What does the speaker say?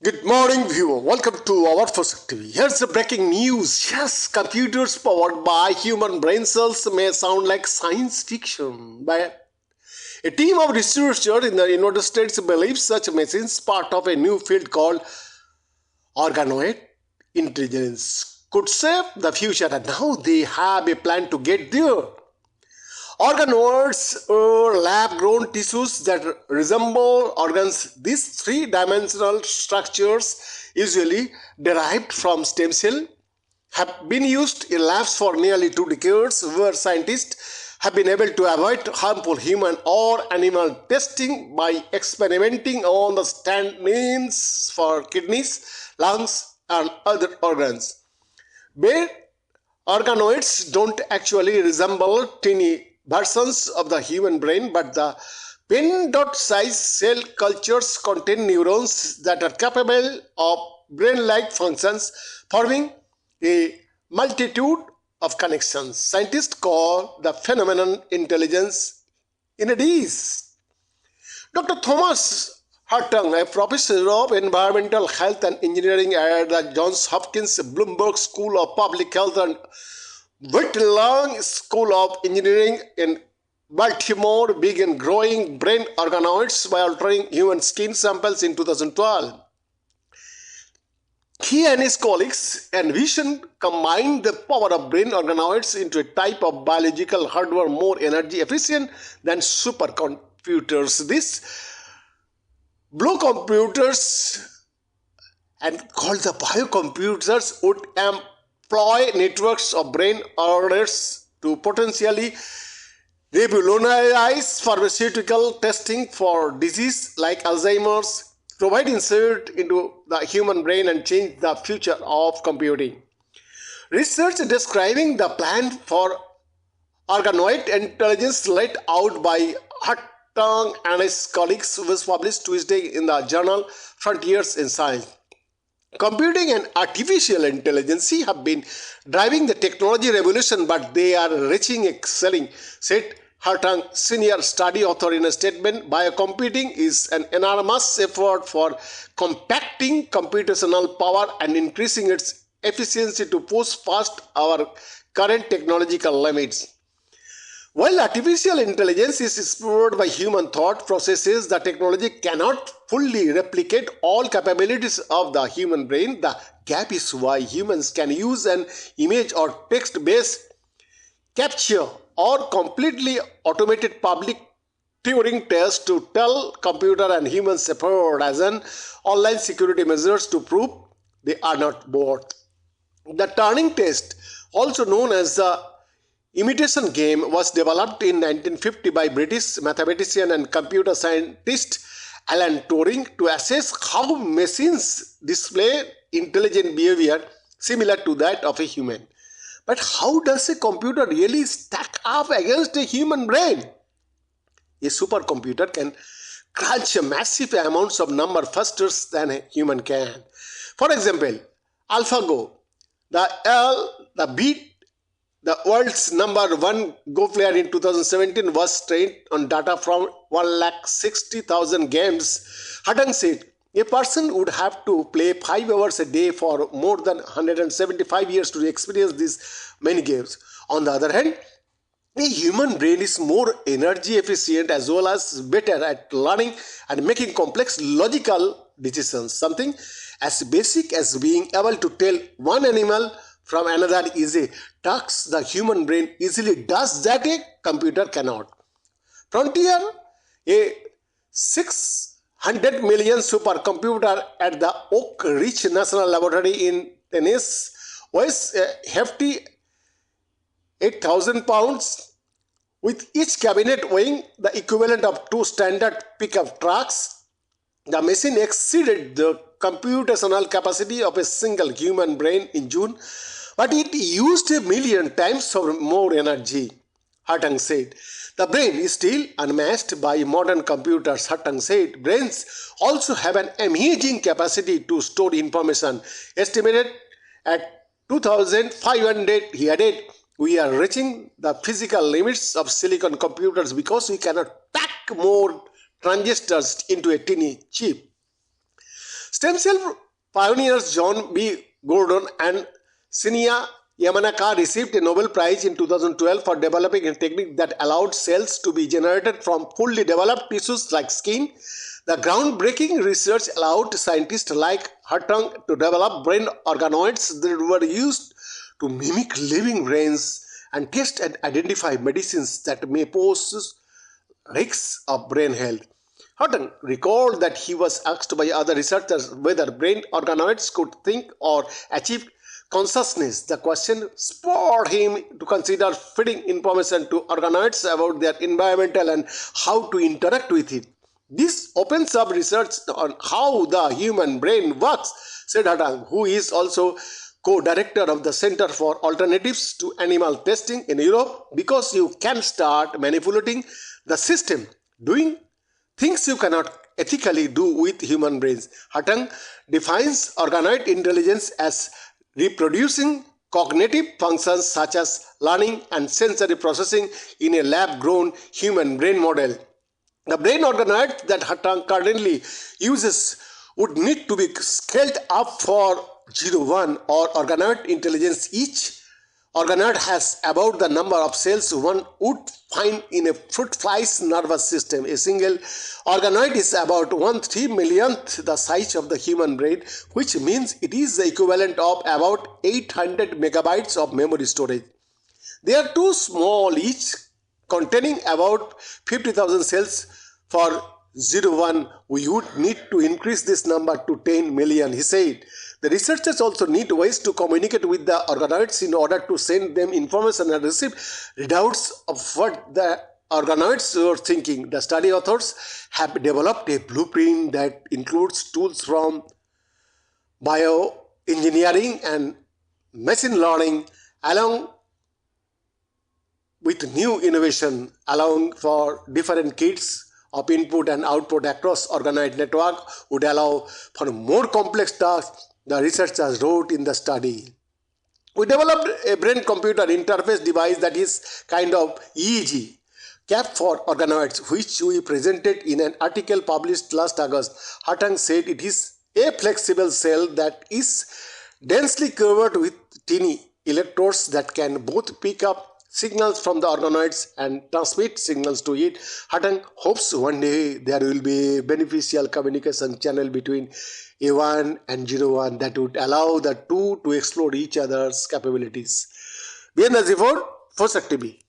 Good morning, viewer. Welcome to our first TV. Here's the breaking news. Yes, computers powered by human brain cells may sound like science fiction, but a team of researchers in the United States believes such machines part of a new field called organoid intelligence could save the future, and now they have a plan to get there. Organoids are lab-grown tissues that resemble organs. These three-dimensional structures, usually derived from stem cells, have been used in labs for nearly 2 decades, where scientists have been able to avoid harmful human or animal testing by experimenting on the stand-ins for kidneys, lungs, and other organs. But organoids don't actually resemble tiny versions of the human brain, but the pin-dot-sized cell cultures contain neurons that are capable of brain-like functions, forming a multitude of connections. Scientists call the phenomenon intelligence in a disease. Dr. Thomas Hartung, a professor of environmental health and engineering at the Johns Hopkins Bloomberg School of Public Health and Whitlow School of Engineering in Baltimore, began growing brain organoids by altering human skin samples in 2012. He and his colleagues envisioned combined the power of brain organoids into a type of biological hardware more energy efficient than supercomputers. These blow computers, and called the biocomputers, would employ networks of brain orders to potentially revolutionize pharmaceutical testing for disease like Alzheimer's, provide insight into the human brain, and change the future of computing. Research describing the plan for organoid intelligence laid out by Hartung and his colleagues was published Tuesday in the journal Frontiers in Science. Computing and artificial intelligence have been driving the technology revolution, but they are reaching a ceiling, said Hartung, senior study author, in a statement. Biocomputing is an enormous effort for compacting computational power and increasing its efficiency to push past our current technological limits. While artificial intelligence is explored by human thought processes, the technology cannot fully replicate all capabilities of the human brain. The gap is why humans can use an image or text-based capture or completely automated public Turing test to tell computer and humans apart as an online security measures to prove they are not both. The Turing test, also known as the imitation game, was developed in 1950 by British mathematician and computer scientist Alan Turing to assess how machines display intelligent behavior similar to that of a human. But how does a computer really stack up against a human brain? A supercomputer can crunch massive amounts of number faster than a human can. For example, AlphaGo, the world's number one Go player in 2017, was trained on data from 160,000 games. Hutton said a person would have to play 5 hours a day for more than 175 years to experience these many games. On the other hand, a human brain is more energy efficient as well as better at learning and making complex logical decisions. Something as basic as being able to tell one animal from another is a task the human brain easily does that a computer cannot. Frontier, a 600 million supercomputer at the Oak Ridge National Laboratory in Tennessee, weighs a hefty 8,000 pounds, with each cabinet weighing the equivalent of 2 standard pickup trucks. The machine exceeded the computational capacity of a single human brain in June, but it used 1 million times more energy, Hartung said. The brain is still unmatched by modern computers, Hartung said. Brains also have an amazing capacity to store information, estimated at 2,500, he added. We are reaching the physical limits of silicon computers because we cannot pack more transistors into a tiny chip. Stem cell pioneers John B. Gordon and Shinya Yamanaka received a Nobel Prize in 2012 for developing a technique that allowed cells to be generated from fully developed tissues like skin. The groundbreaking research allowed scientists like Hartung to develop brain organoids that were used to mimic living brains and test and identify medicines that may pose risks of brain health. Hutton recalled that he was asked by other researchers whether brain organoids could think or achieve consciousness. The question spurred him to consider feeding information to organoids about their environmental and how to interact with it. This opens up research on how the human brain works, said Hutton, who is also co-director of the Center for Alternatives to Animal Testing in Europe, because you can start manipulating the system, doing things you cannot ethically do with human brains. Hutton defines organoid intelligence as reproducing cognitive functions such as learning and sensory processing in a lab-grown human brain model. The brain organoid that Hutton currently uses would need to be scaled up for 0-1 or organoid intelligence. Each organoid has about the number of cells one would find in a fruit fly's nervous system. A single organoid is about 1/3 millionth the size of the human brain, which means it is the equivalent of about 800 megabytes of memory storage. They are too small, each containing about 50,000 cells. For 0-1, we would need to increase this number to 10 million, he said. The researchers also need ways to communicate with the organoids in order to send them information and receive readouts of what the organoids are thinking. The study authors have developed a blueprint that includes tools from bioengineering and machine learning, along with new innovation, allowing for different kits of input and output across organoid network would allow for more complex tasks, the researchers wrote in the study. We developed a brain-computer interface device that is kind of EEG cap for organoids, which we presented in an article published last August. Hutton said it is a flexible cell that is densely covered with tiny electrodes that can both pick up signals from the organoids and transmit signals to it. Hutton hopes one day there will be a beneficial communication channel between A1 and 0-1 that would allow the two to explore each other's capabilities. Bien Nazifur, for TV.